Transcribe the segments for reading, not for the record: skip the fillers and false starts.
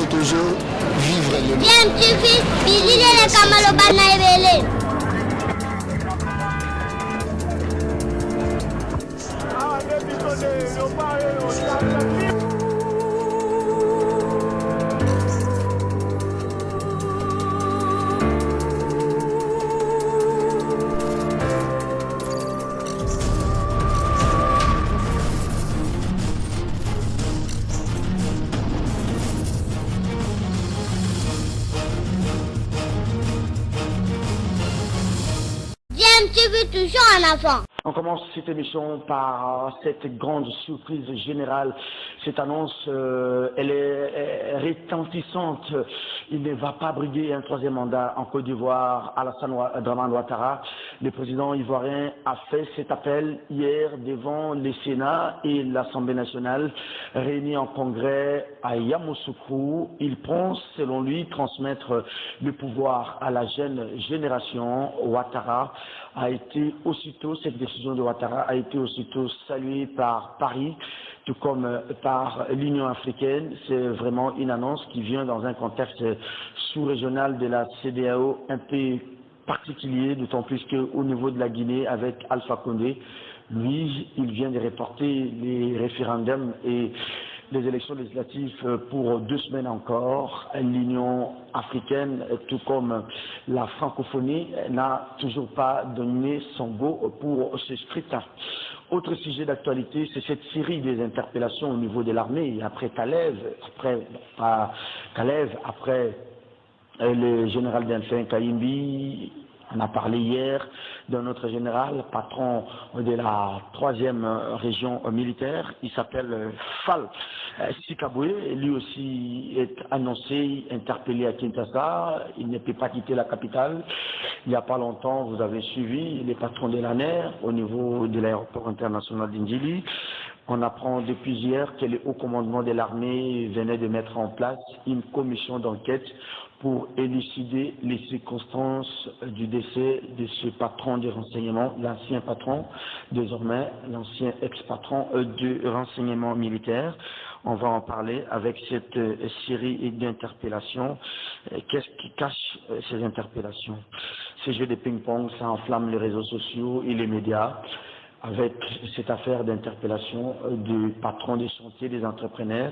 toujours vivre le bien tu fils bilile le kamalo bana ebele tu veux toujours un enfant. On commence cette émission par cette grande surprise générale. Cette annonce, elle est retentissante. Il ne va pas briguer un troisième mandat en Côte d'Ivoire. Alassane Dramane Ouattara, le président ivoirien, a fait cet appel hier devant le Sénat et l'Assemblée nationale réunis en congrès à Yamoussoukro. Il pense, selon lui, transmettre le pouvoir à la jeune génération. Ouattara a été aussitôt, cette décision de Ouattara a été aussitôt saluée par Paris, tout comme par l'Union africaine. C'est vraiment une annonce qui vient dans un contexte sous-régional de la CEDEAO un peu particulier, d'autant plus qu'au niveau de la Guinée, avec Alpha Condé, lui, il vient de reporter les référendums et les élections législatives pour 2 semaines encore. L'Union africaine, tout comme la francophonie, n'a toujours pas donné son go pour ce scrutin. Autre sujet d'actualité, c'est cette série des interpellations au niveau de l'armée. Après Kalev, après le général Delphin Kayimbi, on a parlé hier d'un autre général, patron de la 3e région militaire. Il s'appelle Fall Sikaboué. Lui aussi est annoncé, interpellé à Kinshasa. Il ne peut pas quitter la capitale. Il n'y a pas longtemps, vous avez suivi les patrons de l'ANER au niveau de l'aéroport international d'Indjili. On apprend depuis hier que le haut commandement de l'armée venait de mettre en place une commission d'enquête pour élucider les circonstances du décès de ce patron de renseignement, l'ancien patron, désormais l'ancien ex-patron du renseignement militaire. On va en parler avec cette série d'interpellations. Qu'est-ce qui cache ces interpellations? Ces jeux de ping-pong, ça enflamme les réseaux sociaux et les médias, avec cette affaire d'interpellation du patron des chantiers, des entrepreneurs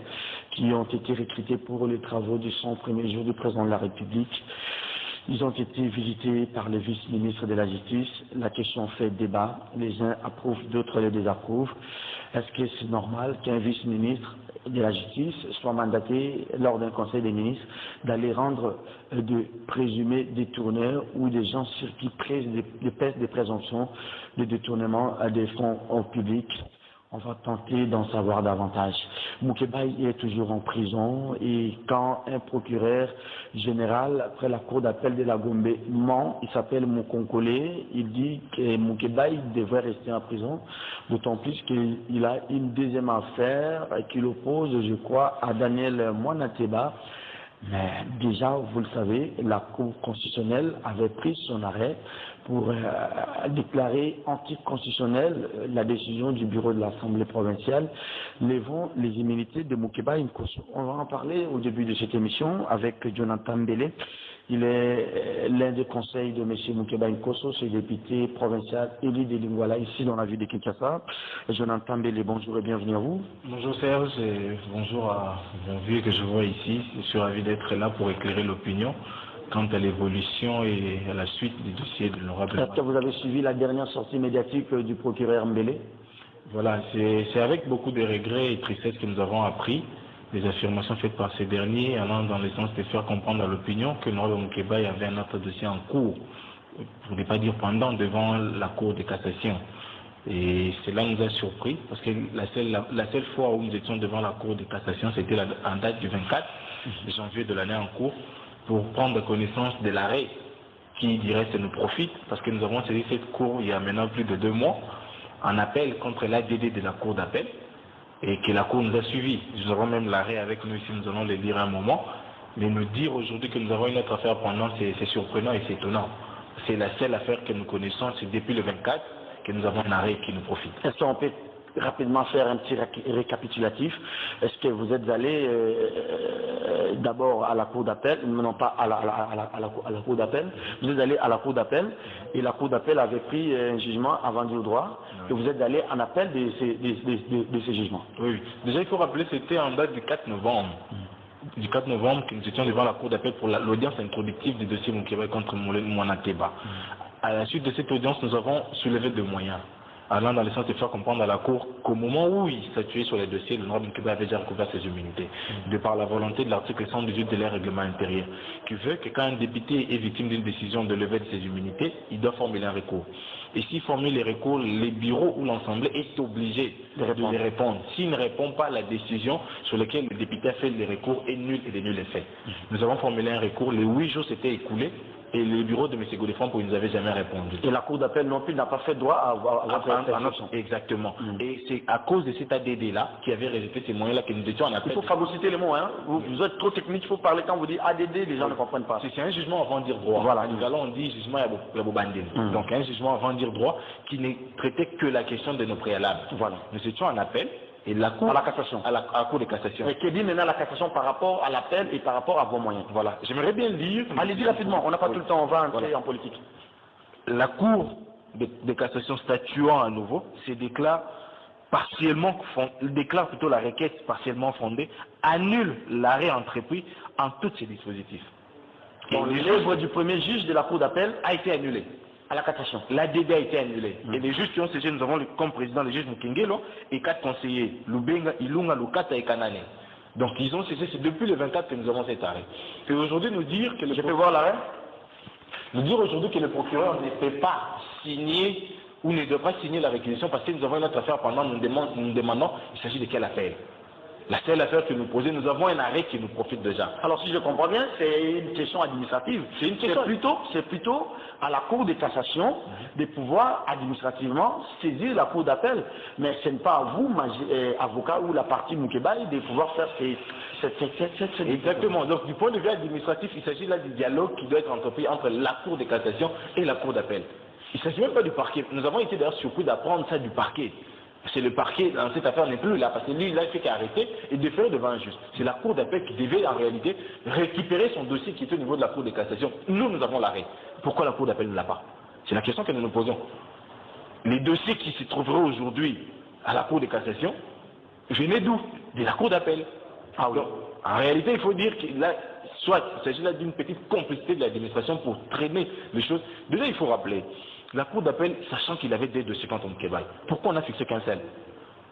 qui ont été recrutés pour les travaux du 101er jour du président de la République. Ils ont été visités par le vice-ministre de la Justice. La question fait débat. Les uns approuvent, d'autres les désapprouvent. Est-ce que c'est normal qu'un vice-ministre de la Justice soit mandaté lors d'un conseil des ministres d'aller rendre de présumés détourneurs ou des gens sur qui pèsent des présomptions de détournement des fonds publics? On va tenter d'en savoir davantage. Moukébaï est toujours en prison et quand un procureur général, après la cour d'appel de la Gombe, ment, il s'appelle Moukonkole, il dit que Moukébaï devrait rester en prison, d'autant plus qu'il a une deuxième affaire qui l'oppose, je crois, à Daniel Mwanateba. Mais déjà, vous le savez, la Cour constitutionnelle avait pris son arrêt pour déclarer anticonstitutionnelle la décision du bureau de l'Assemblée provinciale levant les immunités de Moukébaï Nkosso. On va en parler au début de cette émission avec Jonathan Mbele. Il est l'un des conseils de M. Moukébaï Nkosso, ce député provincial élu de Lingouala, ici dans la ville de Kinshasa. Jonathan Mbele, bonjour et bienvenue à vous. Bonjour Serge, et bonjour à mon vieux que je vois ici. Je suis ravi d'être là pour éclairer l'opinion quant à l'évolution et à la suite du dossier de l'honorable. Est-ce que vous avez suivi la dernière sortie médiatique du procureur Mbele? Voilà, c'est avec beaucoup de regrets et tristesse que nous avons appris les affirmations faites par ces derniers allant dans le sens de faire comprendre à l'opinion que l'honorable Moukébaï avait un autre dossier en cours, pour ne pas dire pendant, devant la Cour de cassation. Et cela nous a surpris parce que la seule fois où nous étions devant la Cour de cassation, c'était en date du 24 janvier de l'année en cours, pour prendre connaissance de l'arrêt qui, dirait, nous profite, parce que nous avons saisi cette cour il y a maintenant plus de 2 mois, en appel contre l'ADD de la Cour d'appel, et que la Cour nous a suivis. Nous avons même l'arrêt avec nous ici, nous allons le lire un moment, mais nous dire aujourd'hui que nous avons une autre affaire pendant, c'est surprenant et c'est étonnant. C'est la seule affaire que nous connaissons, c'est depuis le 24 que nous avons un arrêt qui nous profite. Est-ce qu'on peut rapidement faire un petit récapitulatif? Est-ce que vous êtes allé d'abord à la cour d'appel, non pas à la cour d'appel, vous êtes allé à la cour d'appel, et la cour d'appel avait pris un jugement avant dire droit, et vous êtes allé en appel de ces jugements. Oui, déjà il faut rappeler, c'était en date du 4 novembre. Du 4 novembre, que nous étions devant la cour d'appel pour l'audience introductive du dossier Moukeba contre Mouanakeba. À la suite de cette audience, nous avons soulevé des moyens, allant dans le sens de faire comprendre à la Cour qu'au moment où il statuait sur les dossiers, l'honorable Moukeba avait déjà recouvert ses immunités, de par la volonté de l'article 118 de leur règlement intérieur, qui veut que quand un député est victime d'une décision de levée de ses immunités, il doit formuler un recours. Et s'il formule les recours, les bureaux ou l'Assemblée est obligé de les répondre. S'il ne répond pas à la décision sur laquelle le député a fait les recours est nul et de nul effet. Nous avons formulé un recours, les 8 jours s'étaient écoulés, et le bureau de M. Godefroy pour nous avait jamais répondu. Et la cour d'appel non plus n'a pas fait droit à votre intervention. Exactement. Et c'est à cause de cet ADD-là qui avait résulté ces moyens-là que nous étions en appel. Il faut phagocyter les mots, hein. Vous êtes trop technique, il faut parler quand vous dites ADD, les gens ne comprennent pas. C'est un jugement avant de dire droit. Voilà. Nous allons dire jugement à Bobandine. Donc un jugement avant de dire droit qui ne traitait que la question de nos préalables. Voilà. Nous étions en appel. Et la cour, à la cassation. À la cour de cassation. Et que dit maintenant la cassation par rapport à l'appel et par rapport à vos moyens? Voilà. J'aimerais bien lire. Allez-y rapidement, on n'a pas tout le temps, on va entrer en politique. La cour de cassation statuant à nouveau se déclare plutôt la requête partiellement fondée, annule l'arrêt entrepris en tous ses dispositifs. Bon, l'œuvre du premier juge de la cour d'appel a été annulée. À la cassation. L'ADD a été annulé. Et les juges qui ont siégé, nous avons comme président le juge Mukengelo et 4 conseillers, Lubenga, Ilunga, Lukata et Kanane. Donc ils ont siégé, c'est depuis le 24 que nous avons cet arrêt. Et aujourd'hui nous dire que Je peux voir l'arrêt? Nous dire aujourd'hui que le procureur ne peut pas signer ou ne doit pas signer la réquisition parce que nous avons une autre affaire pendant nous demandons, il s'agit de quelle affaire? La seule affaire que nous posons, nous avons un arrêt qui nous profite déjà. Alors si je comprends bien, c'est une question administrative. C'est plutôt à la Cour de cassation de pouvoir administrativement saisir la Cour d'appel. Mais ce n'est pas à vous, avocat ou la partie Moukebaï, de pouvoir faire cette... Exactement. Donc du point de vue administratif, il s'agit là du dialogue qui doit être entrepris entre la Cour de cassation et la Cour d'appel. Il ne s'agit même pas du parquet. Nous avons été d'ailleurs surpris d'apprendre ça du parquet. C'est le parquet dans cette affaire n'est plus là, parce que lui, il a fait qu'arrêter et déférer devant un juge. C'est la Cour d'appel qui devait en réalité récupérer son dossier qui était au niveau de la Cour de cassation. Nous avons l'arrêt. Pourquoi la Cour d'appel ne l'a pas? C'est la question que nous nous posons. Les dossiers qui se trouveraient aujourd'hui à la Cour de cassation venaient d'où? De la Cour d'appel. Ah oui. En réalité, il faut dire qu'il s'agit là d'une petite complicité de l'administration pour traîner les choses. Déjà, il faut rappeler. La Cour d'appel, sachant qu'il avait des dossiers contre Moukebaï, pourquoi on n'a fixé qu'un seul?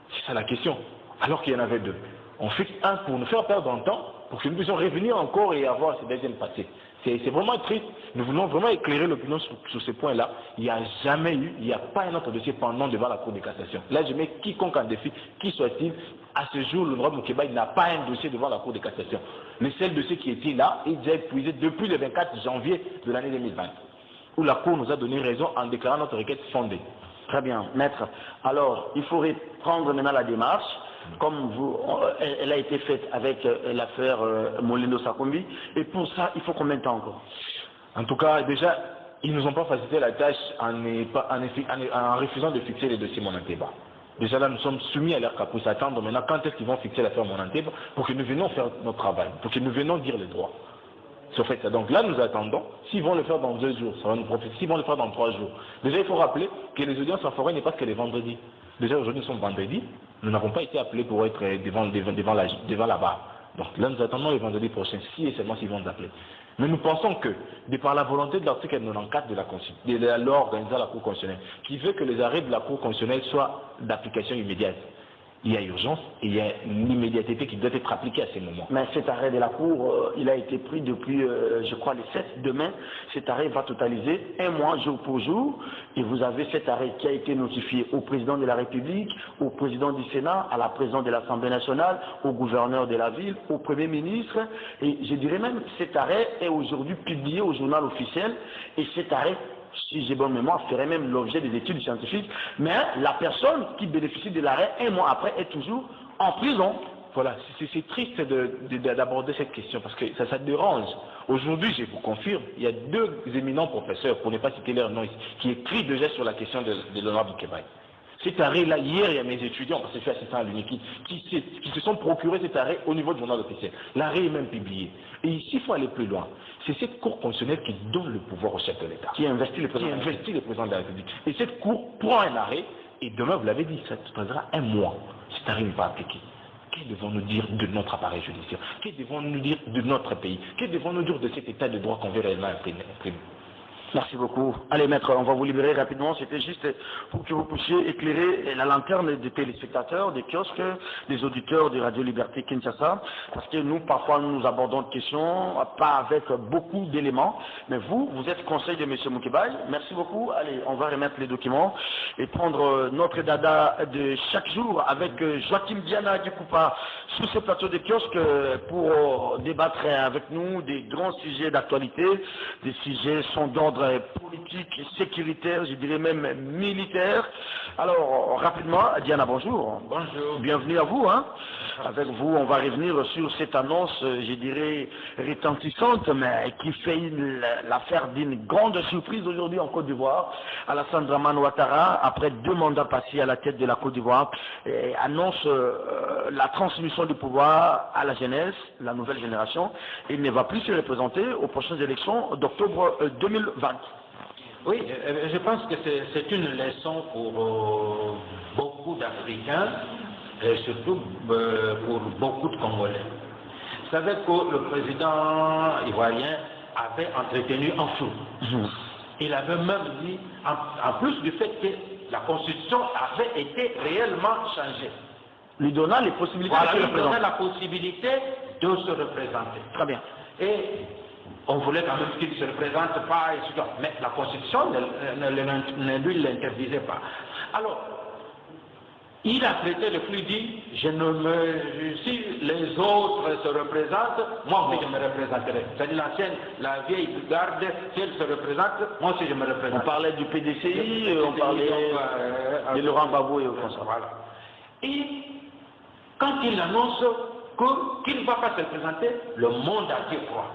C'est ça la question. Alors qu'il y en avait deux. On fixe un pour nous faire perdre un temps, pour que nous puissions revenir encore et avoir ce deuxième passé. C'est vraiment triste. Nous voulons vraiment éclairer l'opinion sur ce point-là. Il n'y a jamais eu, il n'y a pas un autre dossier pendant devant la Cour de cassation. Là, je mets quiconque en défi, qui soit-il, à ce jour, l'honorable Moukebaï n'a pas un dossier devant la Cour de cassation. Le seul dossier qui était là est déjà épuisé depuis le 24 janvier de l'année 2020. Où la Cour nous a donné raison en déclarant notre requête fondée. Très bien, maître. Alors, il faudrait prendre maintenant la démarche, comme elle a été faite avec l'affaire Molino Sakombi, et pour ça, il faut combien de temps encore? En tout cas, déjà, ils ne nous ont pas facilité la tâche en refusant de fixer les dossiers Monanteba. Déjà là, nous sommes soumis à leur caprice, attendre maintenant quand est-ce qu'ils vont fixer l'affaire Monanteba pour que nous venions faire notre travail, pour que nous venions dire les droits. C'est fait ça. Donc là, nous attendons. S'ils vont le faire dans 2 jours, ça va nous profiter. S'ils vont le faire dans 3 jours. Déjà, il faut rappeler que les audiences en forêt n'est pas que les vendredis. Déjà, aujourd'hui, nous sommes vendredi. Nous n'avons pas été appelés pour être devant la barre. Donc là, nous attendons le vendredi prochain, si et seulement s'ils vont nous appeler. Mais nous pensons que, de par la volonté de l'article 94 de la loi organisée à la Cour constitutionnelle, qui veut que les arrêts de la Cour constitutionnelle soient d'application immédiate, il y a urgence et il y a une immédiateté qui doit être appliquée à ces moments. Mais cet arrêt de la Cour, il a été pris depuis, je crois, le 7. Demain, cet arrêt va totaliser 1 mois, jour pour jour. Et vous avez cet arrêt qui a été notifié au président de la République, au président du Sénat, à la présidente de l'Assemblée nationale, au gouverneur de la ville, au Premier ministre. Et je dirais même, cet arrêt est aujourd'hui publié au journal officiel. Et cet arrêt, si j'ai bonne mémoire, ferait même l'objet des études scientifiques, mais la personne qui bénéficie de l'arrêt 1 mois après est toujours en prison. Voilà, c'est triste d'aborder cette question parce que ça dérange. Aujourd'hui, je vous confirme, il y a 2 éminents professeurs, pour ne pas citer leur nom ici, qui écrivent déjà sur la question de l'honorable Moukebaï. Cet arrêt-là, hier, il y a mes étudiants, parce que je suis assistant à l'UNIKI, qui se sont procurés cet arrêt au niveau du journal officiel. L'arrêt est même publié. Et ici, il faut aller plus loin. C'est cette Cour constitutionnelle qui donne le pouvoir au chef de l'État. Qui investit le président de la République. Et cette Cour prend un arrêt, et demain, vous l'avez dit, ça prendra un mois. Cet arrêt n'est pas appliqué. Que devons-nous dire de notre appareil judiciaire? Que devons-nous dire de notre pays? Que devons-nous dire de cet état de droit qu'on veut réellement imprimer? Merci beaucoup. Allez, maître, on va vous libérer rapidement. C'était juste pour que vous puissiez éclairer la lanterne des téléspectateurs, des kiosques, des auditeurs de Radio Liberté Kinshasa. Parce que nous, parfois, nous abordons des questions, pas avec beaucoup d'éléments. Mais vous êtes conseil de M. Moukébaye. Merci beaucoup. Allez, on va remettre les documents et prendre notre dada de chaque jour avec Joachim Diana Dikoupa sur ce plateau de kiosques pour débattre avec nous des grands sujets d'actualité, des sujets sont d'ordre politique, sécuritaire, je dirais même militaire. Alors, rapidement, Diana, bonjour. Bonjour. Bienvenue à vous. Hein. Avec vous, on va revenir sur cette annonce, je dirais, retentissante, mais qui fait l'affaire d'une grande surprise aujourd'hui en Côte d'Ivoire. Alassane Dramane Ouattara, après 2 mandats passés à la tête de la Côte d'Ivoire, annonce la transmission du pouvoir à la jeunesse, la nouvelle génération. Il ne va plus se représenter aux prochaines élections d'octobre 2020. Oui, je pense que c'est une leçon pour beaucoup d'Africains et surtout pour beaucoup de Congolais. Vous savez que le président ivoirien avait entretenu un flou. Il avait même dit, en plus du fait que la constitution avait été réellement changée. Lui donnant les possibilités voilà, de se lui représenter. donnant la possibilité de se représenter. Très bien. Et on voulait quand même qu'il ne se représente pas, etc. Mais la Constitution ne lui l'interdisait pas. Alors, il a prêté le flux, dit, si les autres se représentent, moi aussi je me représenterai. C'est-à-dire la vieille garde, si elle se représente, moi aussi je me représente. On parlait du PDCI, on parlait de Laurent Gbagbo et au François. Voilà. Et quand il annonce qu'il ne va pas se représenter, le monde entier croit.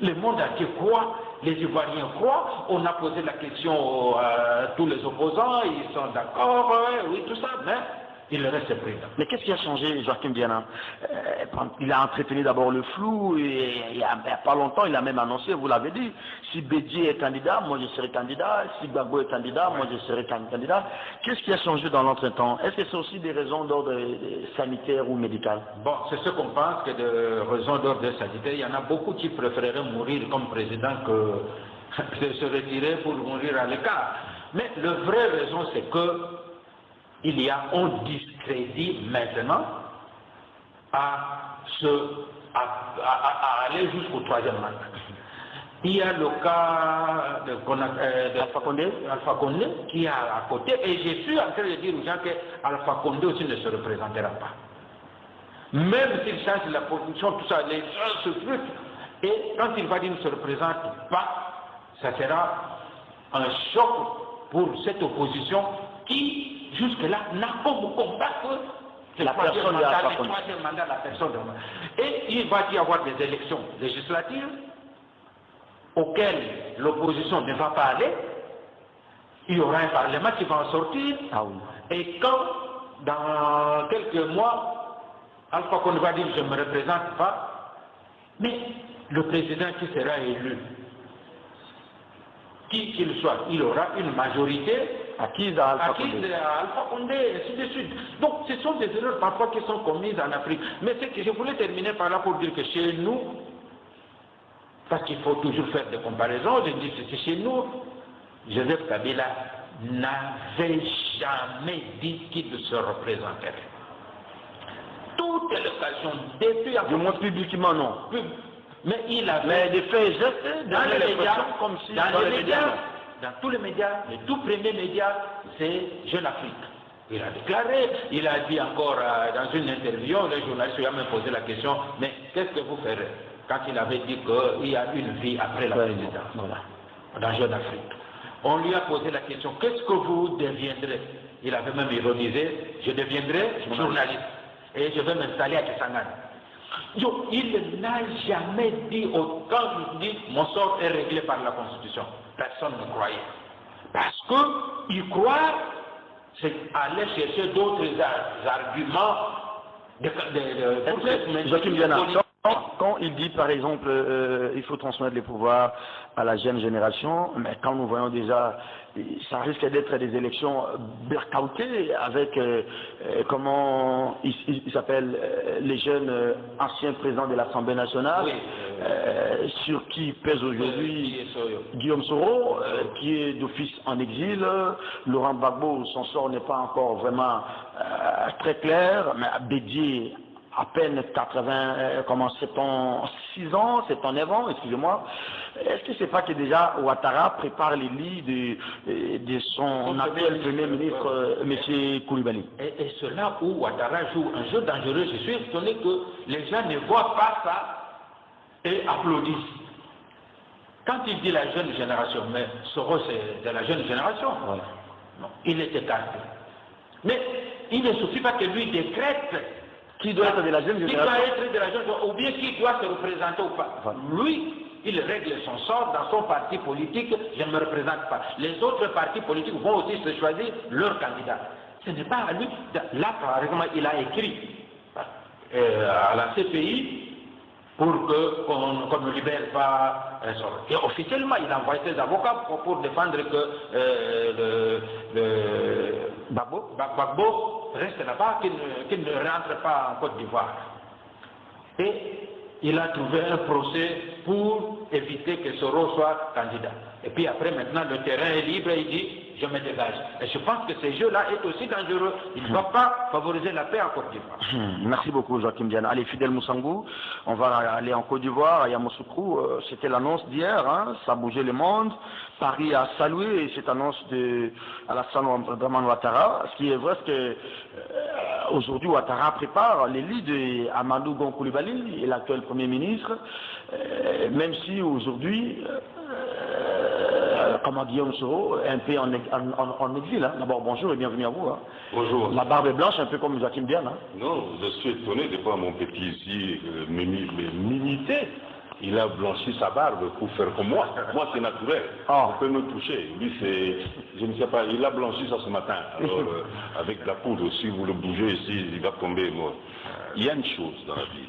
Le monde entier croit, les Ivoiriens croient, on a posé la question à tous les opposants, ils sont d'accord, oui, tout ça, mais il reste président. Mais qu'est-ce qui a changé, Joachim Diana? Il a entretenu d'abord le flou, et il n'y a pas longtemps, il a même annoncé, vous l'avez dit, si Bédié est candidat, moi je serai candidat, si Gbagbo est candidat, moi je serai candidat. Qu'est-ce qui a changé dans l'entretemps? Est-ce que c'est aussi des raisons d'ordre sanitaire ou médical? Bon, c'est ce qu'on pense que de raisons d'ordre sanitaire, il y en a beaucoup qui préféreraient mourir comme président que de se retirer pour mourir à l'écart. Mais la vraie raison, c'est que on discrédit maintenant à aller jusqu'au 3e mandat. Il y a le cas d'Alpha Condé qui est à côté, et je suis en train de dire aux gens qu'Alpha Condé aussi ne se représentera pas. Même s'il change la position, tout ça, les gens se frustrent. Et quand il va dire qu'il ne se représente pas, ça sera un choc pour cette opposition qui, jusque-là, n'a comme combat que la personne de Alpha Condé. Le 3e mandat, la personne de... Et il va y avoir des élections législatives auxquelles l'opposition ne va pas aller. Il y aura un parlement qui va en sortir. Ah oui. Et quand, dans quelques mois, Alpha Condé va dire je ne me représente pas, mais le président qui sera élu, qui qu'il soit, il aura une majorité acquise à Alpha Condé, et ainsi de suite. Donc ce sont des erreurs parfois qui sont commises en Afrique. Mais c'est que je voulais terminer par là pour dire que chez nous, parce qu'il faut toujours faire des comparaisons, je dis que chez nous, Joseph Kabila n'avait jamais dit qu'il se représenterait. Toutes les occasions, depuis... Du moins publiquement, non. Mais il avait... Mais des faits et gestes, dans les médias, comme si dans les médias, dans tous les médias, les tout premiers médias, c'est Jeune Afrique. Il a déclaré, il a dit encore dans une interview, les journalistes lui ont même posé la question, mais qu'est-ce que vous ferez? Quand il avait dit qu'il y a une vie après la présidence, voilà, dans Jeune Afrique. On lui a posé la question, qu'est-ce que vous deviendrez? Il avait même ironisé, je deviendrai journaliste et je vais m'installer à Kisangani. Il n'a jamais dit, quand il dit mon sort est réglé par la Constitution, personne ne croyait. Parce que y croire, c'est aller chercher d'autres arguments Joachim Diana, quand il dit par exemple il faut transmettre les pouvoirs à la jeune génération, mais quand nous voyons déjà, ça risque d'être des élections blackoutées avec comment ils s'appellent les jeunes anciens présidents de l'Assemblée nationale, oui. Sur qui pèse aujourd'hui Guillaume Soro, qui est d'office en exil. Laurent Gbagbo, son sort n'est pas encore vraiment très clair, mais Bédié à peine 6 ans, 79 ans, excusez-moi. Est-ce que c'est pas que déjà Ouattara prépare les lits de son actuel Premier ministre, M. Koulibaly? Et c'est là où Ouattara joue un jeu dangereux. Je suis étonné que les gens ne voient pas ça et applaudissent. Quand il dit la jeune génération, mais Soro c'est de la jeune génération, voilà. Non, il était tardé. Mais il ne suffit pas que lui décrète qui doit être de la jeune génération, qui doit être de la jeune génération, ou bien qui doit se représenter ou pas. Voilà. Lui, il règle son sort dans son parti politique, je ne me représente pas. Les autres partis politiques vont aussi se choisir leur candidat. Ce n'est pas à lui. Là, par exemple, il a écrit à la CPI pour qu'on ne libère pas Soro. Et officiellement, il a envoyé ses avocats pour défendre que Gbagbo reste là-bas, qu'il ne rentre pas en Côte d'Ivoire. Et il a trouvé un procès pour éviter que Soro soit candidat. Et puis après, maintenant, le terrain est libre et il dit, je me dégage. Et je pense que ce jeu-là est aussi dangereux. Il ne va pas favoriser la paix en Côte d'Ivoire. Merci beaucoup, Joachim Diana. Allez, Fidèle Moussangou, on va aller en Côte d'Ivoire, à Yamoussoukro. C'était l'annonce d'hier, hein, ça a bougé le monde. Paris a salué cette annonce de Alassane Ouattara. Ce qui est vrai, c'est que aujourd'hui, Ouattara prépare les lits de Amadou Gon Coulibaly, l'actuel Premier ministre, même si aujourd'hui, comme Guillaume Soro, un peu en exil. Hein. D'abord, bonjour et bienvenue à vous. Hein. Bonjour. La barbe est blanche, un peu comme Joachim Diana. Hein. Non, je suis étonné de voir mon petit ici m'imiter. Il a blanchi sa barbe pour faire comme moi. Moi, c'est naturel. On peut me toucher. Lui, c'est, je ne sais pas, il a blanchi ça ce matin. Alors, avec de la poudre, si vous le bougez ici, il va tomber mort. Il y a une chose dans la vie.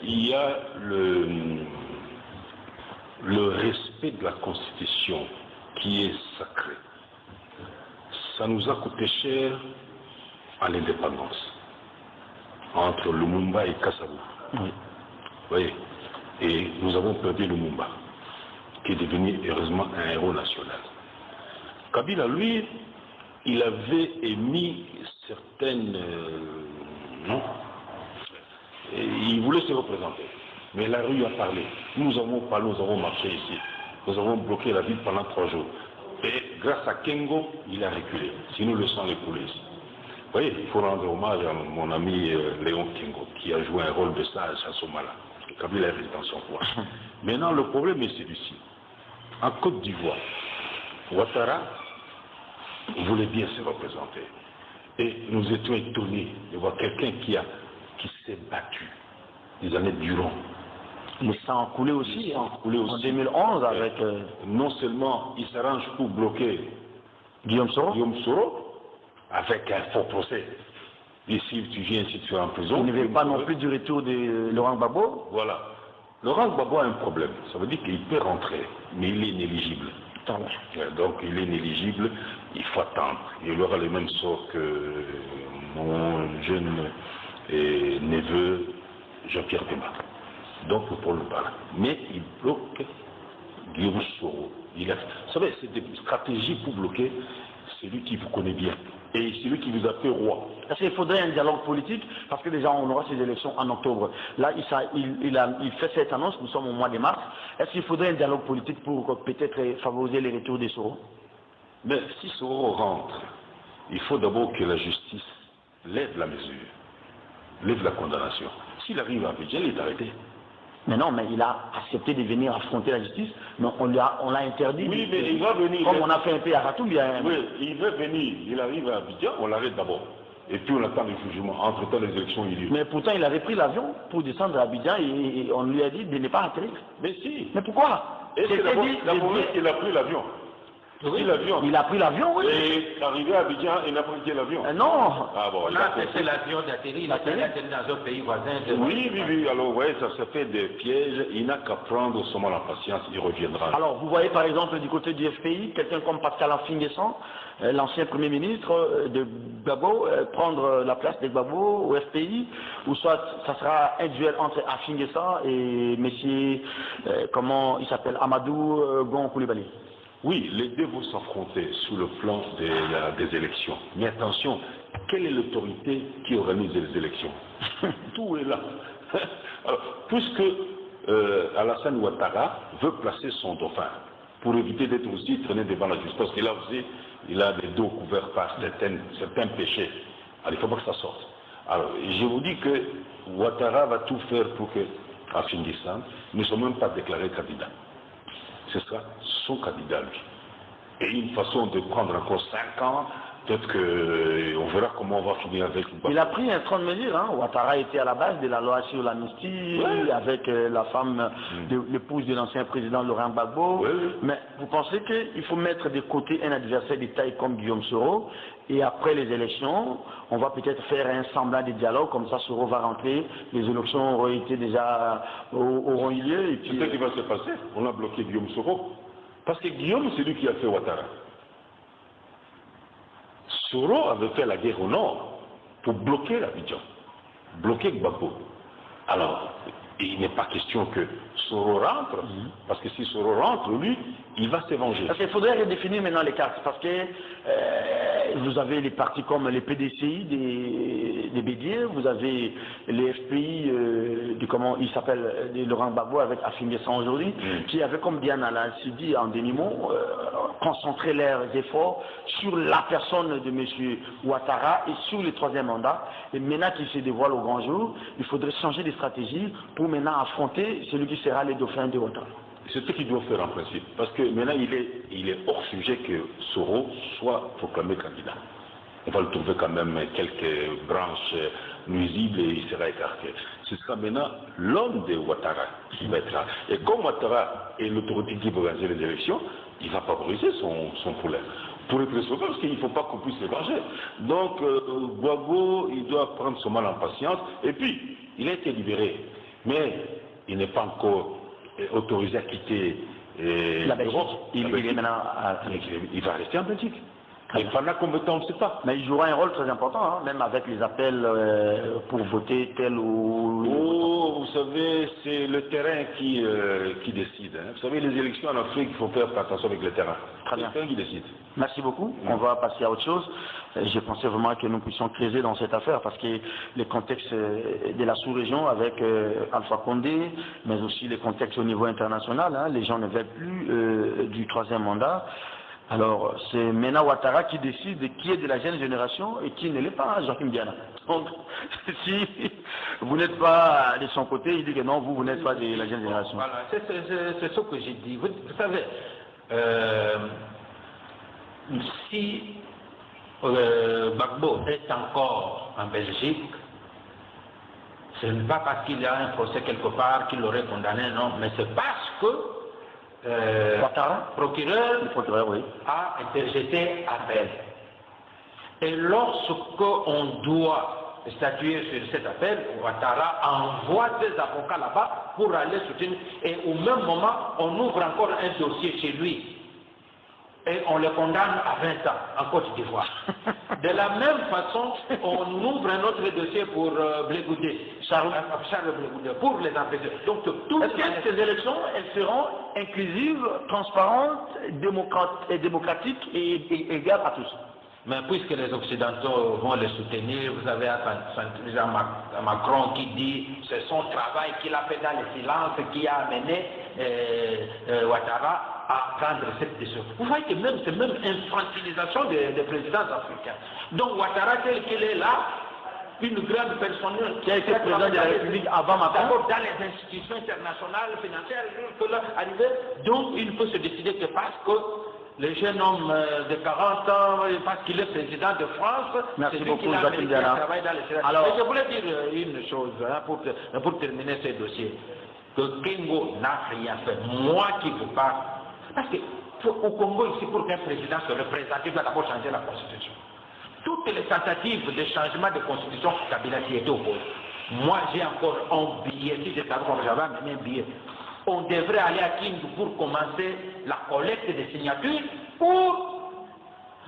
Il y a le respect de la Constitution qui est sacré. Ça nous a coûté cher à l'indépendance, entre Lumumba et Kasavu. Oui. Vous voyez, et nous avons perdu Lumumba, qui est devenu heureusement un héros national. Kabila, lui, il avait émis certaines... non, et il voulait se représenter. Mais la rue a parlé. Nous avons parlé, nous avons marché ici. Nous avons bloqué la ville pendant 3 jours. Et grâce à Kengo, il a reculé. Sinon, le sang les coulait ici. Vous voyez, il faut rendre hommage à mon ami Léon Kengo, qui a joué un rôle de sage à ce moment-là. Kabila est resté dans son coin. Maintenant, le problème est celui-ci. En Côte d'Ivoire, Ouattara voulait bien se représenter. Et nous étions étonnés de voir quelqu'un qui s'est battu des années durant. Mais ça a coulé aussi, en 2011 avec... Non seulement il s'arrange pour bloquer Guillaume Soro avec un faux procès. Ici, tu viens, si tu es en prison... Il ne veut pas non plus du retour de Laurent Gbagbo. Voilà. Laurent Gbagbo a un problème. Ça veut dire qu'il peut rentrer, mais il est inéligible. Donc il est inéligible, il faut attendre. Il aura le même sort que mon jeune neveu Jean-Pierre Bemba. Donc pour le parler. Mais il bloque Guillaume Soro. Vous savez, c'est des stratégies pour bloquer celui qui vous connaît bien. Et celui qui vous a fait roi. Est-ce qu'il faudrait un dialogue politique? Parce que déjà on aura ces élections en octobre. Là, il fait cette annonce, nous sommes au mois de mars. Est-ce qu'il faudrait un dialogue politique pour peut-être favoriser les retours des Soro? Mais si Soro rentre, il faut d'abord que la justice lève la mesure, lève la condamnation. S'il arrive à Abidjan, il est arrêté. Mais non, mais il a accepté de venir affronter la justice, mais on l'a interdit. Oui, mais il va venir. Comme on a fait un peu à Ratoum, bien. Oui, il veut venir, il arrive à Abidjan, on l'arrête d'abord. Et puis on attend le jugement. Entre-temps, les élections, il y a. Mais pourtant, il avait pris l'avion pour descendre à Abidjan et on lui a dit de ne pas atterrir. Mais si. Mais pourquoi? Et c'est d'abord qu'il a pris l'avion. Oui, l'avion. Il a pris l'avion, oui. Et arrivé à Abidjan, il n'a pas pris l'avion. Non. Ah bon, On a testé l'avion d'atterrir, il a atterri dans un pays voisin. Oui. Alors, vous voyez, ça se fait des pièges. Il n'a qu'à prendre seulement la patience, il reviendra. Alors, vous voyez par exemple du côté du FPI, quelqu'un comme Pascal Affi-N'Guessan, l'ancien Premier ministre de Gbagbo, prendre la place de Gbagbo au FPI, ou soit ça sera un duel entre Affi-N'Guessan et messieurs, comment il s'appelle, Amadou Gon Koulibaly. Oui, les deux vont s'affronter sur le plan des élections. Mais attention, quelle est l'autorité qui organise les élections? Tout est là. Alors, puisque Alassane Ouattara veut placer son dauphin pour éviter d'être aussi traîné devant la justice, parce qu'il a aussi des dos couverts par certains péchés. Alors, il ne faut pas que ça sorte. Alors, je vous dis que Ouattara va tout faire pour que Affi-N'Guessan ne soit même pas déclaré candidat. Ce sera son candidat, lui. Et une façon de prendre encore 5 ans, peut-être qu'on verra comment on va finir avec lui. Il a pris un train de mesure, hein. Ouattara était à la base de la loi sur l'amnistie, avec la femme, l'épouse de l'ancien président Laurent Gbagbo. Mais vous pensez qu'il faut mettre de côté un adversaire de taille comme Guillaume Soro, et après les élections, on va peut-être faire un semblant de dialogue, comme ça Soro va rentrer, les élections auront été déjà auront eu lieu. Et puis... C'est ce qui va se passer. On a bloqué Guillaume Soro. Parce que Guillaume, c'est lui qui a fait Ouattara. Soro avait fait la guerre au nord pour bloquer l'Abidjan, bloquer Gbagbo. Alors, il n'est pas question que Soro rentre, parce que si Soro rentre, lui, il va se venger. Parce qu'il faudrait redéfinir maintenant les cartes, parce que vous avez les partis comme les PDCI des Bédier, vous avez les FPI comment il s'appelle, de Laurent Gbagbo avec Affi-N'Guessan aujourd'hui, qui avaient, comme Diana l'a dit en dénimont, concentré leurs efforts sur la personne de M. Ouattara et sur le troisième mandat. Et maintenant qu'il se dévoile au grand jour, il faudrait changer de stratégie pour maintenant affronter celui qui sera le dauphin de Ouattara. C'est ce qu'il doit faire en principe. Parce que maintenant, il est hors sujet que Soro soit proclamé candidat. On va le trouver quand même quelques branches nuisibles et il sera écarté. Ce sera maintenant l'homme de Ouattara qui va être là. Et comme Ouattara est l'autorité qui va organiser les élections, il va favoriser son poulet. Pour être sauvé, parce qu'il ne faut pas qu'on puisse se venger. Donc, Gbagbo, il doit prendre son mal en patience. Et puis, il a été libéré. Mais il n'est pas encore autorisé à quitter la Belgique. Il va rester en Belgique. Et pendant combien de temps, on ne sait pas. Mais il jouera un rôle très important, hein, même avec les appels pour voter tel ou... Oh, vous savez, c'est le terrain qui décide. Hein. Vous savez, les élections en Afrique, il faut faire attention avec le terrain. Très bien. C'est le terrain qui décide. Merci beaucoup. On va passer à autre chose. Je pensais vraiment que nous puissions creuser dans cette affaire parce que le contexte de la sous-région avec Alpha Condé, mais aussi les contextes au niveau international, hein, les gens ne veulent plus du troisième mandat. Alors, c'est Mena Ouattara qui décide qui est de la jeune génération et qui ne l'est pas, Joachim Diana. Donc, si vous n'êtes pas de son côté, il dit que non, vous n'êtes pas de la jeune génération. Voilà, c'est ce que j'ai dit. Vous savez, si Gbagbo est encore en Belgique, ce n'est pas parce qu'il y a un procès quelque part qu'il l'aurait condamné, non, mais c'est parce que le procureur oui, a interjeté appel. Et lorsqu'on doit statuer sur cet appel, Ouattara envoie des avocats là-bas pour aller soutenir. Et au même moment, on ouvre encore un dossier chez lui. Et on le condamne à 20 ans en Côte d'Ivoire. De la même façon, on ouvre un autre dossier pour Blé-Goudé, Charles Blé-Goudé, pour les empêcher. Donc, est-ce que ces élections, elles seront inclusives, transparentes, démocratiques et égales à tous? Mais puisque les Occidentaux vont les soutenir, vous avez Macron qui dit c'est son travail qu'il a fait dans le silence qui a amené Ouattara à prendre cette décision. Vous voyez que c'est même infantilisation des présidents africains. Donc Ouattara tel qu'il est là, une grande personne qui a été président de la République avant Macron, dans les institutions internationales, financières, il peut arriver. Donc il faut se décider que parce que le jeune homme de 40 ans, parce qu'il est président de France, c'est lui qui a mérité à travailler dans les sénats. Alors, je voulais dire une chose hein, pour terminer ce dossier, que Kengo n'a rien fait. Moi qui vous parle, parce que au Congo ici, pour qu'un président se représente, il doit d'abord changer la constitution. Toutes les tentatives de changement de constitution, Kabila s'y était opposé. Moi, j'ai encore un billet, si j'étais encore, j'avais amené un billet. On devrait aller à Kindu pour commencer la collecte des signatures pour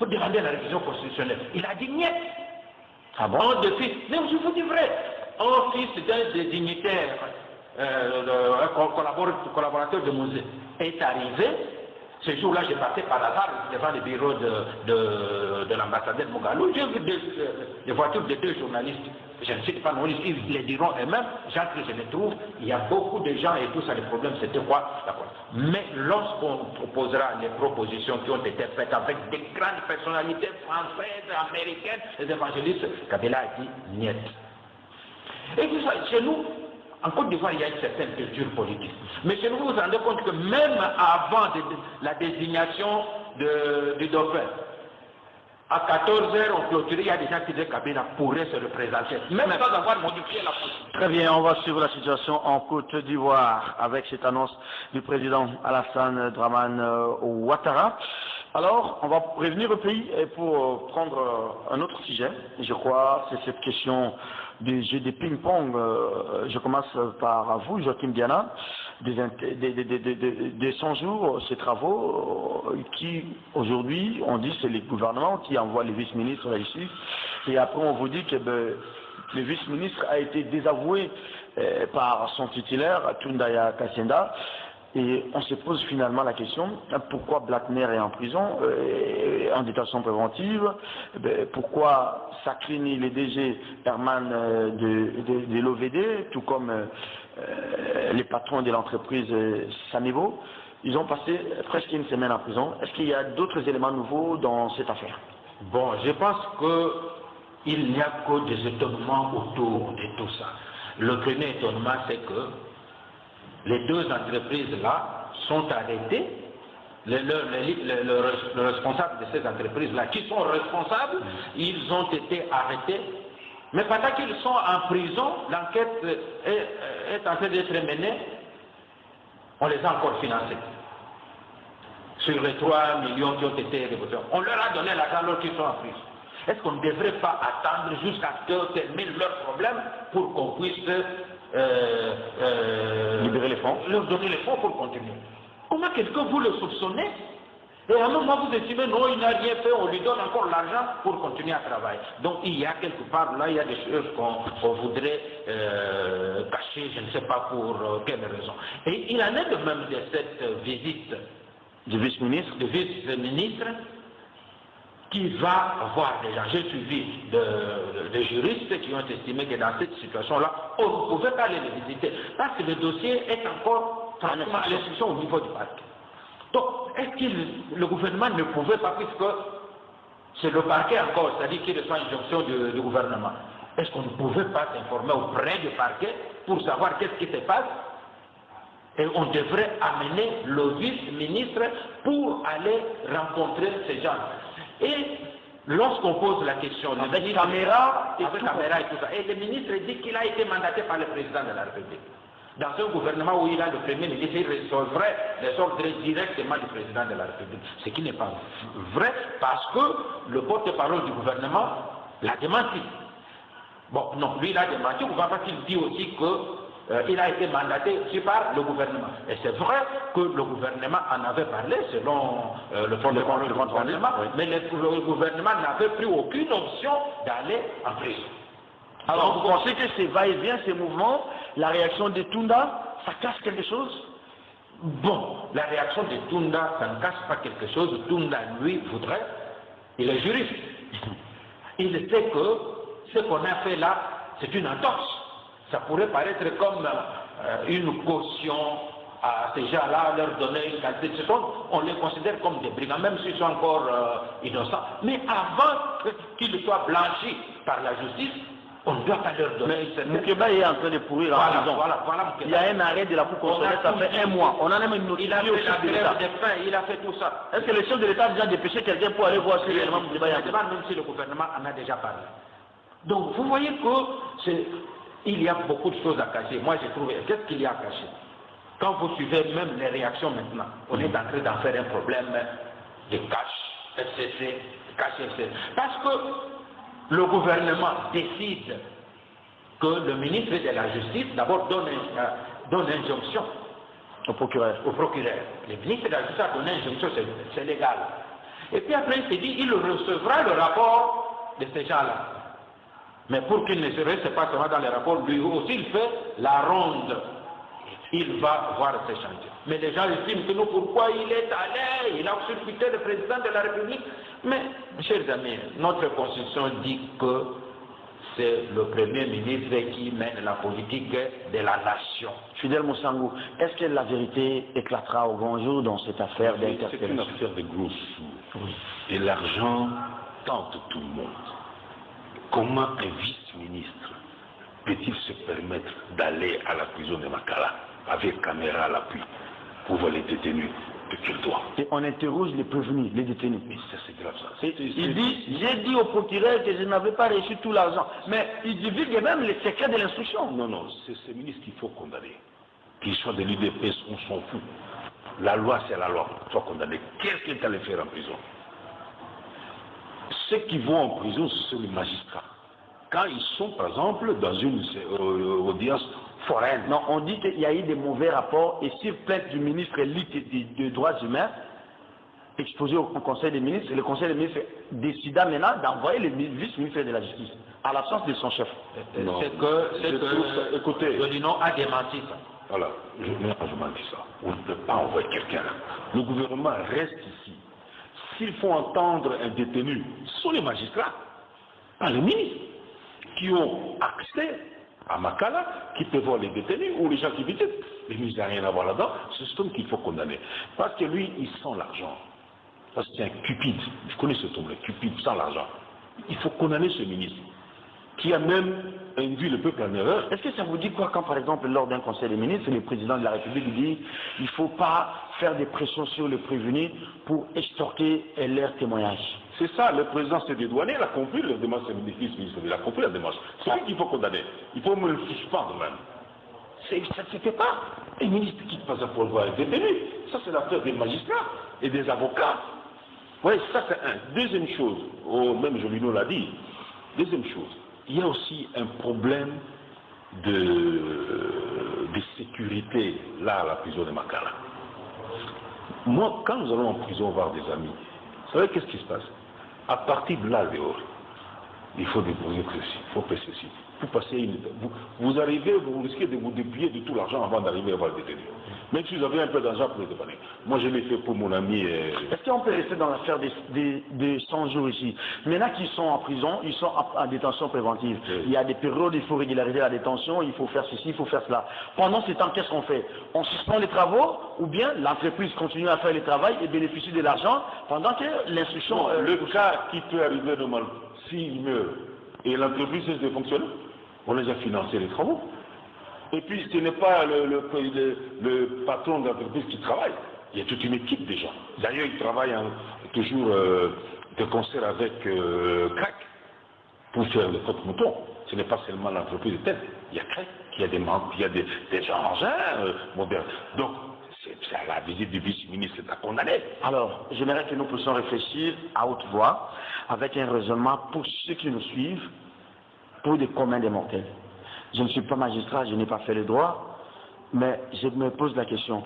demander la révision constitutionnelle. Il a dit niet. Ah bon? Un de fils, mais je vous dis vrai, un fils d'un des dignitaires, collaborateur de Mosée, est arrivé. Ce jour-là, j'ai passé par hasard devant le bureau de l'ambassadeur Mogalou. J'ai vu des voitures de 2 journalistes. Je ne sais pas, non, ils les diront eux-mêmes. Gens que je les trouve, il y a beaucoup de gens et tout ça, le problème c'était quoi? Mais lorsqu'on proposera les propositions qui ont été faites avec des grandes personnalités françaises, américaines, les évangélistes, Kabila a dit niet. Et puis chez nous, en Côte d'Ivoire, il y a une certaine culture politique. Mais chez nous, vous vous rendez compte que même avant la désignation du dauphin, à 14h, on clôturait, il y a des gens qui disaient que Kabila pourrait se représenter, même sans avoir modifié la politique. Très bien, on va suivre la situation en Côte d'Ivoire avec cette annonce du président Alassane Dramane Ouattara. Alors, on va revenir au pays et pour prendre un autre sujet. Je crois c'est cette question du jeu de ping-pong. Je commence par vous, Joachim Diana, des 100 jours, ces travaux qui, aujourd'hui, on dit que c'est les gouvernements qui envoient les vice-ministres à la justice. Et après, on vous dit que le vice-ministre a été désavoué par son titulaire, Tundaya Kassenda. Et on se pose finalement la question, pourquoi Blattner est en prison, en détention préventive, pourquoi Sakrini, le DG Herman de l'OVD, tout comme les patrons de l'entreprise Sanevo, ils ont passé presque une semaine en prison. Est-ce qu'il y a d'autres éléments nouveaux dans cette affaire? Bon, je pense qu'il n'y a que des étonnements autour de tout ça. Le premier étonnement, c'est que les 2 entreprises-là sont arrêtées, le responsable de ces entreprises-là, qui sont responsables, ils ont été arrêtés, mais pendant qu'ils sont en prison, l'enquête est en train d'être menée, on les a encore financés. Sur les 3 millions qui ont été révoqués, on leur a donné l'argent alors qu'ils sont en prison. Est-ce qu'on ne devrait pas attendre jusqu'à ce qu'ils terminent leurs problèmes pour qu'on puisse libérer les fonds, leur donner les fonds pour continuer? Comment quelqu'un vous le soupçonnez et à un moment vous estimez non, il n'a rien fait, on lui donne encore l'argent pour continuer à travailler? Donc il y a quelque part là, il y a des choses qu'on voudrait cacher, je ne sais pas pour quelle raison. Et il en est de même de cette visite du vice-ministre, qui va voir des gens. J'ai suivi des juristes qui ont estimé que dans cette situation-là, on ne pouvait pas aller les visiter parce que le dossier est encore franchement à l'instruction au niveau du parquet. Donc, est-ce que le gouvernement ne pouvait pas, puisque c'est le parquet encore, c'est-à-dire qu'il reçoit une injonction du gouvernement, est-ce qu'on ne pouvait pas s'informer auprès du parquet pour savoir qu'est-ce qui se passe? Et on devrait amener le vice-ministre pour aller rencontrer ces gens. Et lorsqu'on pose la question, avec caméra et tout ça, et le ministre dit qu'il a été mandaté par le président de la République. Dans un gouvernement où il a le premier ministre, il résolverait les ordres directement du président de la République. Ce qui n'est pas vrai, parce que le porte-parole du gouvernement l'a démenti. Bon, non, lui il a démenti, on ne va pas qu'il dit aussi que il a été mandaté aussi par le gouvernement. Et c'est vrai que le gouvernement en avait parlé, selon le porte-parole du gouvernement, mais le gouvernement n'avait pris aucune option d'aller en prison. Alors vous pensez que ces va-et-vient, ces mouvements, la réaction de Tunda, ça casse quelque chose? Bon, la réaction de Tunda, ça ne casse pas quelque chose. Tunda, lui, voudrait, il est juriste. Il sait que ce qu'on a fait là, c'est une entorse. Ça pourrait paraître comme une caution à ces gens-là, leur donner une qualité de seconde. On les considère comme des brigands, même s'ils sont encore innocents. Mais avant qu'ils soient blanchis par la justice, on ne doit pas leur donner. Mais Moukeba est en train de pourrir en prison. Voilà, il y a un arrêt de la Cour constitutionnelle, ça fait 1 mois. On en a même notifié au chef de l'État. Il a fait tout ça. Est-ce que le chef de l'État a déjà dépêché quelqu'un pour aller voir si réellement Moukeba est en prison? Même si le gouvernement en a déjà parlé. Donc vous voyez que il y a beaucoup de choses à cacher. Moi j'ai trouvé, qu'est-ce qu'il y a à cacher? quand vous suivez même les réactions maintenant, on est en train d'en faire un problème de cash, FCC, cash FCC. Parce que le gouvernement décide que le ministre de la Justice d'abord donne injonction au procureur. Le ministre de la Justice a donné injonction, c'est légal. Et puis après, il s'est dit, il recevra le rapport de ces gens-là. Mais pour qu'il ne se reste pas seulement dans les rapports, lui aussi, il fait la ronde. Il va voir ces chantiers. Mais les gens estiment que nous, pourquoi il est allé, il a surputé le président de la République. Mais, chers amis, notre constitution dit que c'est le Premier ministre qui mène la politique de la nation. Fidèle Moussangou, est-ce que la vérité éclatera au grand jour dans cette affaire d'interpellation? C'est une affaire de gros sous. Oui. Et l'argent tente tout le monde. Comment un vice-ministre peut-il se permettre d'aller à la prison de Makala avec caméra à l'appui pour voir les détenus de quel droit? Et on interroge les prévenus, les détenus. Mais ça c'est grave ça. Il dit, j'ai dit au procureur que je n'avais pas reçu tout l'argent. Mais il divulgue même les secrets de l'instruction. Non, non, c'est ce ministre qu'il faut condamner. Qu'il soit de l'UDP, on s'en fout. La loi c'est la loi, il faut condamner. Qu'est-ce qu'il est allé faire en prison? Ceux qui vont en prison, ce sont les magistrats. Quand ils sont, par exemple, dans une audience foraine. Non, on dit qu'il y a eu des mauvais rapports et sur plainte du ministre des droits humains, exposé au Conseil des ministres, le Conseil des ministres décida maintenant d'envoyer le vice-ministre de la Justice, à l'absence de son chef. C'est que écoutez, Lodino a démenti ça. Voilà, je m'en dis ça. On ne peut pas envoyer quelqu'un là. Le gouvernement reste ici. S'il faut entendre un détenu, ce sont les magistrats, pas les ministres, qui ont accès à Makala, qui peuvent voir les détenus ou les gens qui visitent. Les ministres n'ont rien à voir là-dedans. C'est cet homme qu'il faut condamner. Parce que lui, il sent l'argent. Parce que c'est un cupide. Je connais cet homme-là, cupide, sans l'argent. Il faut condamner ce ministre, qui a même induit le peuple en erreur. Est-ce que ça vous dit quoi quand, par exemple, lors d'un conseil des ministres, le président de la République dit il ne faut pas faire des pressions sur le prévenu pour extorquer leur témoignage? C'est ça, le président s'est dédouané, il a compris la démarche, il a compris la démarche. C'est lui qu'il faut condamner. Il faut me le suspendre même. Ça ne se fait pas. Un ministre qui passe pour voir les détenus. Ça, c'est l'affaire des magistrats et des avocats. Oui, ça c'est un. Deuxième chose, même Jolino l'a dit, deuxième chose, il y a aussi un problème de sécurité là à la prison de Makala. Moi, quand nous allons en prison voir des amis, vous savez qu'est-ce qui se passe? À partir de là, dehors, il faut déposer ceci, il faut payer ceci. Vous passez vous arrivez, vous risquez de vous dépouiller de tout l'argent avant d'arriver à voir le détenu. Même si vous avez un peu d'argent pour le dépanner. Moi, je l'ai fait pour mon ami. Est-ce qu'on peut rester dans l'affaire des 100 jours ici? Maintenant qu'ils sont en prison, ils sont en détention préventive. Oui. Il y a des périodes, il faut régulariser la détention, il faut faire ceci, il faut faire cela. Pendant ce temps, qu'est-ce qu'on fait? On suspend les travaux ou bien l'entreprise continue à faire le travail et bénéficie de l'argent pendant que l'instruction... le cas qui peut arriver normalement, s'il meurt et l'entreprise cesse de fonctionner, on les a financé les travaux. Et puis ce n'est pas le patron de l'entreprise qui travaille, il y a toute une équipe de gens. D'ailleurs, ils travaillent toujours de concert avec Crac pour faire le code mouton. Ce n'est pas seulement l'entreprise de tête, il y a Crac, il y a des membres, il y a des gens modernes. Donc, c'est à la visite du vice-ministre à condamner. Alors, j'aimerais que nous puissions réfléchir à haute voix, avec un raisonnement pour ceux qui nous suivent, pour des communs des mortels. Je ne suis pas magistrat, je n'ai pas fait le droit, mais je me pose la question.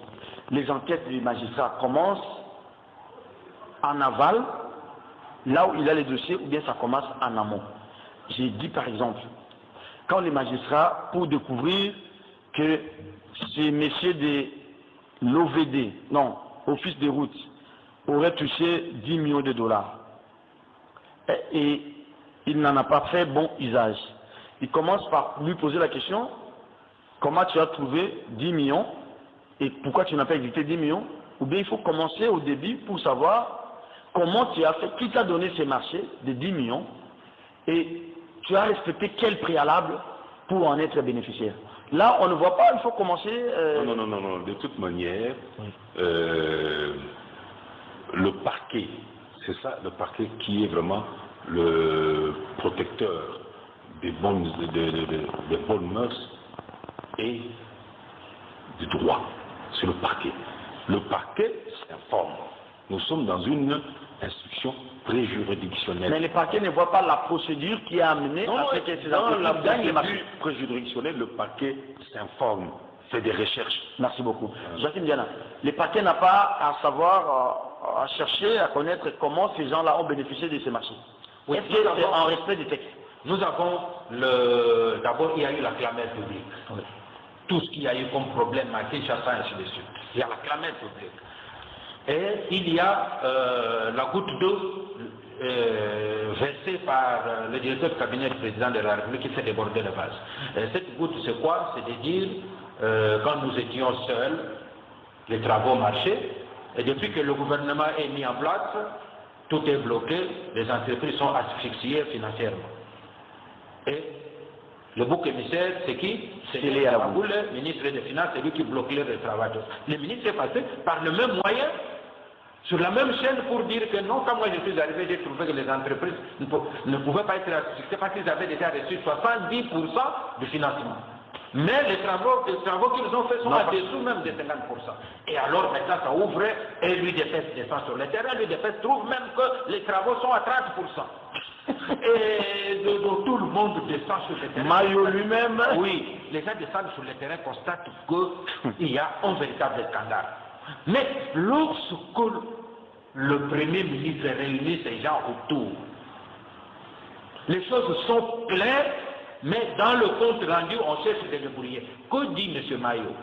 Les enquêtes des magistrats commencent en aval, là où il a les dossiers, ou bien ça commence en amont. J'ai dit par exemple, quand les magistrats, pour découvrir que ces messieurs de l'OVD, non, Office des routes, auraient touché 10 millions de dollars, et il n'en a pas fait bon usage. Il commence par lui poser la question, comment tu as trouvé 10 millions et pourquoi tu n'as pas évité 10 millions? Ou bien il faut commencer au début pour savoir comment tu as fait, qui t'a donné ces marchés de 10 millions et tu as respecté quel préalable pour en être bénéficiaire. Là, on ne voit pas, il faut commencer... Non, de toute manière, le parquet, c'est ça, le parquet qui est vraiment le protecteur des bonnes mœurs et du droit. c'est le parquet. Le parquet s'informe. Nous sommes dans une instruction préjuridictionnelle. Mais le parquet ne voit pas la procédure qui a amené à ce que ces entreprises gagnent les marchés. Préjuridictionnelle, le parquet s'informe, fait des recherches. Merci beaucoup. Joachim Diana, le parquet n'a pas à savoir, à chercher, à connaître comment ces gens-là ont bénéficié de ces marchés. Oui, est-ce que c'est en respect du texte? Nous avons d'abord il y a eu la clameur publique. Oui. Tout ce qu'il y a eu comme problème à Kinshasa, ainsi de suite. Il y a la clameur publique. Et il y a la goutte d'eau versée par le directeur du cabinet du président de la République qui fait déborder le vase. Cette goutte, c'est quoi? C'est de dire, quand nous étions seuls, les travaux marchaient, et depuis que le gouvernement est mis en place, tout est bloqué, les entreprises sont asphyxiées financièrement. Et le bouc émissaire, c'est qui? C'est le ministre des Finances, c'est lui qui bloque le travail. Le ministre est passé par le même moyen, sur la même chaîne, pour dire que non, quand moi je suis arrivé, j'ai trouvé que les entreprises ne pouvaient pas être asphyxiées parce qu'ils avaient déjà reçu 70% du financement. Mais les travaux qu'ils ont faits sont en dessous même de 50%. Et alors maintenant ça ouvre et lui DPS descend sur le terrain, lui DPS trouve même que les travaux sont à 30%. Et tout le monde descend sur le terrain. Maillot lui-même. Oui, les gens descendent sur le terrain, constatent qu'il y a un véritable scandale. Mais lorsque le Premier ministre réunit ces gens autour, les choses sont claires. Mais dans le compte rendu, on cherche de débrouiller. Que dit M. Maillot?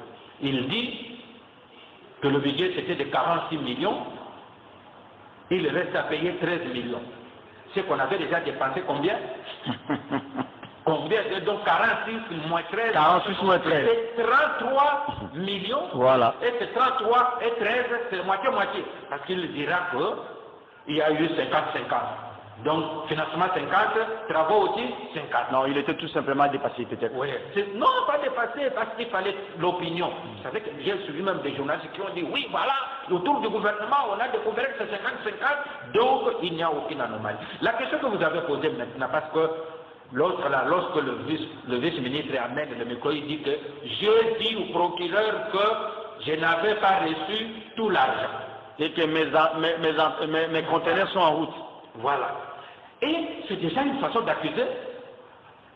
Il dit que le budget c'était de 46 millions, il reste à payer 13 millions. C'est qu'on avait déjà dépensé combien? Combien? Donc 46 moins 13. 46 moins 13. C'est 33 millions. Voilà. Et c'est 33 et 13, c'est moitié-moitié. Parce qu'il dira qu'il y a eu 50-50. Donc, financement 50, travaux aussi 50. Non, il était tout simplement dépassé peut-être. Oui. Non, pas dépassé, parce qu'il fallait l'opinion. Vous savez que j'ai suivi même des journalistes qui ont dit, oui, voilà, autour du gouvernement, on a découvert que c'est 50-50, donc il n'y a aucune anomalie. La question que vous avez posée maintenant, parce que l'autre là, lorsque le vice-ministre amène le micro, il dit que je dis au procureur que je n'avais pas reçu tout l'argent. Et que mes conteneurs sont en route. Voilà. Et c'est déjà une façon d'accuser.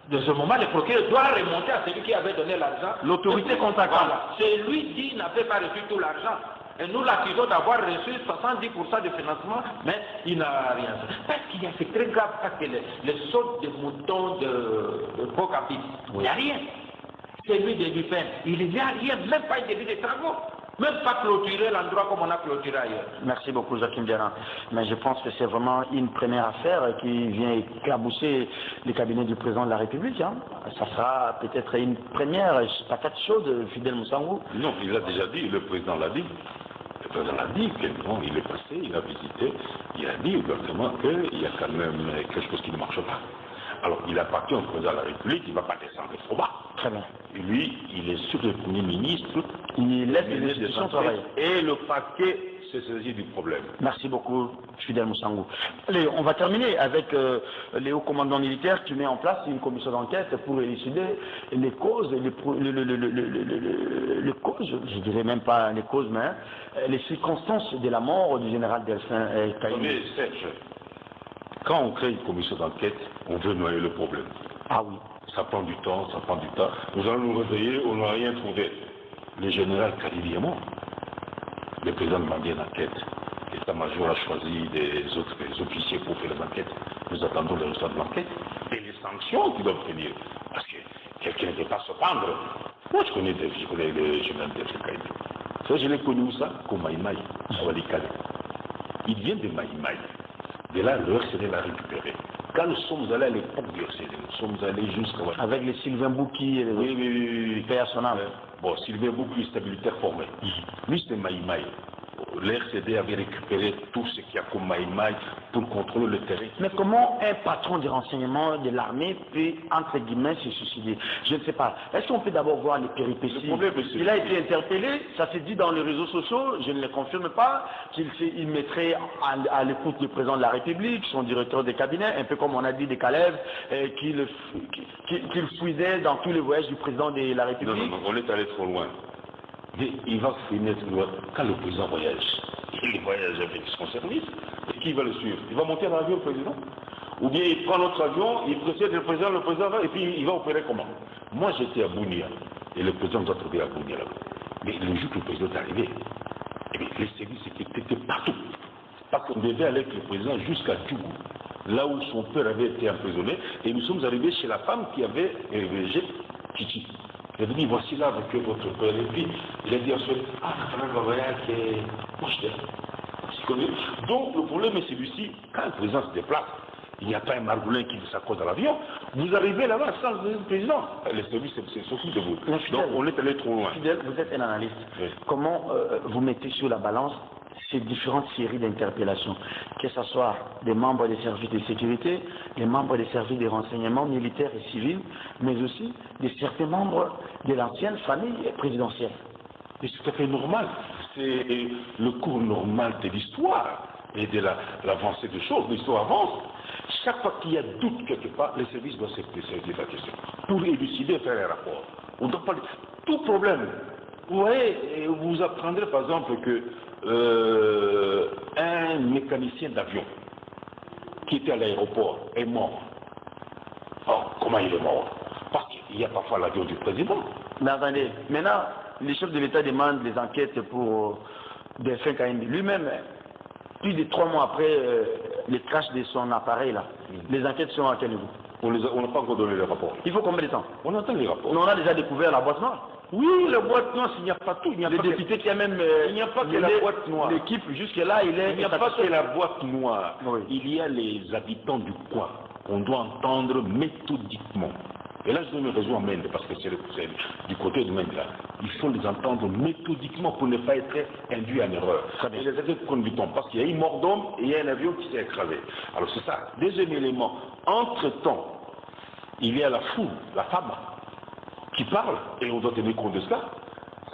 De ce moment, le procureur doit remonter à celui qui avait donné l'argent. L'autorité comptable. Voilà. C'est lui qui n'avait pas reçu tout l'argent. Et nous l'accusons d'avoir reçu 70% de financement, mais il n'a rien fait. Parce qu'il y a, c'est très grave, parce que les sautes de moutons de Pocapis, il n'y a rien. C'est lui de Lupin. Il n'y a rien, même pas un début de travaux. Même pas clôturer l'endroit comme on a clôturé ailleurs. Merci beaucoup, Joachim Diana. Mais je pense que c'est vraiment une première affaire qui vient éclabousser le cabinet du président de la République. Hein. Ça sera peut-être une première patate chaude, Fidèle Moussangou. Non, il l'a déjà dit, le président l'a dit. Le président l'a dit qu'il est passé, il a visité, il a dit ouvertement qu'il y a quand même quelque chose qui ne marche pas. Alors, il appartient au président de la République, il ne va pas descendre trop bas. Très bien. Et lui, il est sur le Premier ministre, il laisse les institutions travailler. Et le paquet s'est saisi du problème. C'est beaucoup, Fidèle Moussangou. Allez, on va terminer avec les hauts commandants militaires qui met en place une commission d'enquête pour élucider les causes, les causes, je dirais même pas les causes, mais les circonstances de la mort du général Delphin Kaïm. Serge, quand on crée une commission d'enquête, on veut noyer le problème. Ah oui. Ça prend du temps, ça prend du temps. Nous allons nous réveiller, on n'a rien trouvé. Le général Kalili est mort. Le président demandait une enquête. L'état-major a choisi des officiers pour faire les enquêtes. Nous attendons le résultat de l'enquête et les sanctions qui doivent venir. Parce que quelqu'un ne peut pas se prendre. Moi, je connais le général Delphin Kaïm. Je l'ai connu ça comme Maïmaï, à Walikale. Il vient de Maïmaï. De là, le RCD l'a récupéré. Quand nous sommes allés à l'époque du RCD, nous sommes allés jusqu'à... Avec les Sylvain Bouki et les oui. Père son âme. Bon, Sylvain Bouki, c'était militaire formé. Lui, c'était Maïmaï. Le RCD avait récupéré tout ce qu'il y a comme Maïmaï pour contrôler le terrain. Mais comment un patron du renseignement de l'armée peut, entre guillemets, se suicider? Je ne sais pas. Est-ce qu'on peut d'abord voir les péripéties? Il a été interpellé, ça s'est dit dans les réseaux sociaux, je ne le confirme pas, qu'il mettrait à l'écoute le président de la République, son directeur de cabinet, un peu comme on a dit des Caleb, qu'il fouillait dans tous les voyages du président de la République. Non, on est allé trop loin. il va finir quand le président voyage. Il voyage avec son service. Et qui va le suivre? Il va monter dans l'avion, le président? Ou bien il prend notre avion, il précède le président va, et puis il va opérer comment? Moi j'étais à Bounia, et le président nous a trouvé à Bounia là-bas. Mais le jour que le président est arrivé, eh bien, les services étaient partout. Parce qu'on devait aller avec le président jusqu'à Djougou, là où son père avait été emprisonné, et nous sommes arrivés chez la femme qui avait hébergé Titi. Il avait dit, voici là avec votre père. Et puis, il a dit à son père, ah, Nathalie Bavaya qui est proche d'elle. Donc, le problème est celui-ci, quand le président se déplace, il n'y a pas un margoulin qui s'accorde à l'avion, vous arrivez là-bas sans le président. Les services se foutent de vous. Donc, on est allé trop loin. Fidèle, vous êtes un analyste. Oui. Comment vous mettez sur la balance ces différentes séries d'interpellations, que ce soit des membres des services de sécurité, des membres des services de renseignement militaires et civils, mais aussi de certains membres de l'ancienne famille présidentielle? C'est tout à fait normal. C'est le cours normal de l'histoire et de l'avancée des choses. L'histoire avance. Chaque fois qu'il y a doute quelque part, les services doivent se poser la question pour élucider et faire un rapport. On doit parler. Tout problème. Vous voyez, vous apprendrez par exemple que un mécanicien d'avion qui était à l'aéroport est mort. Alors, comment il est mort? Parce qu'il y a parfois l'avion du président. Mais attendez, maintenant, les chefs de l'État demandent des enquêtes pour Delphin Kayimbi. Lui-même, plus de 3 mois après le crash de son appareil, là, les enquêtes sont à quel niveau? On n'a pas encore donné les rapports. Il faut combien de temps? On attend les rapports. On a déjà découvert la boîte noire. Oui, la boîte noire, il n'y a pas tout. Il n'y a Le pas député qui a même... il n'y a pas que la boîte noire. L'équipe, jusque-là, il n'y a pas que la boîte noire. Oui. Il y a les habitants du coin qu'on doit entendre méthodiquement. Et là, je donne raison à Mende, parce que c'est du côté de Mende là. Il faut les entendre méthodiquement pour ne pas être induit en erreur. Et les être conduitants, parce qu'il y a une mort d'homme et il y a un avion qui s'est écrasé. Alors c'est ça. Deuxième élément, entre-temps, il y a la foule, la femme, qui parle, et on doit tenir compte de cela.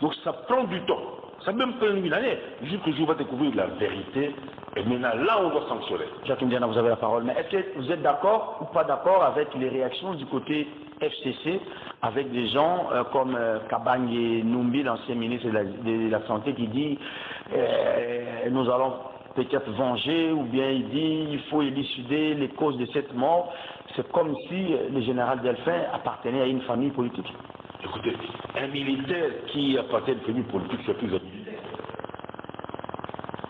Donc ça prend du temps. Ça même prend une année. Jusqu'au jour où on va découvrir la vérité, et maintenant là on doit sanctionner. Jacques Ndiana, vous avez la parole. Mais est-ce que vous êtes d'accord ou pas d'accord avec les réactions du côté FCC, avec des gens comme Kabang Numbi, l'ancien ministre de la Santé, qui dit nous allons peut-être venger, ou bien il dit il faut élucider les causes de cette mort. C'est comme si le général Delphin appartenait à une famille politique. Écoutez, un militaire qui appartient à une famille politique, c'est plus un militaire.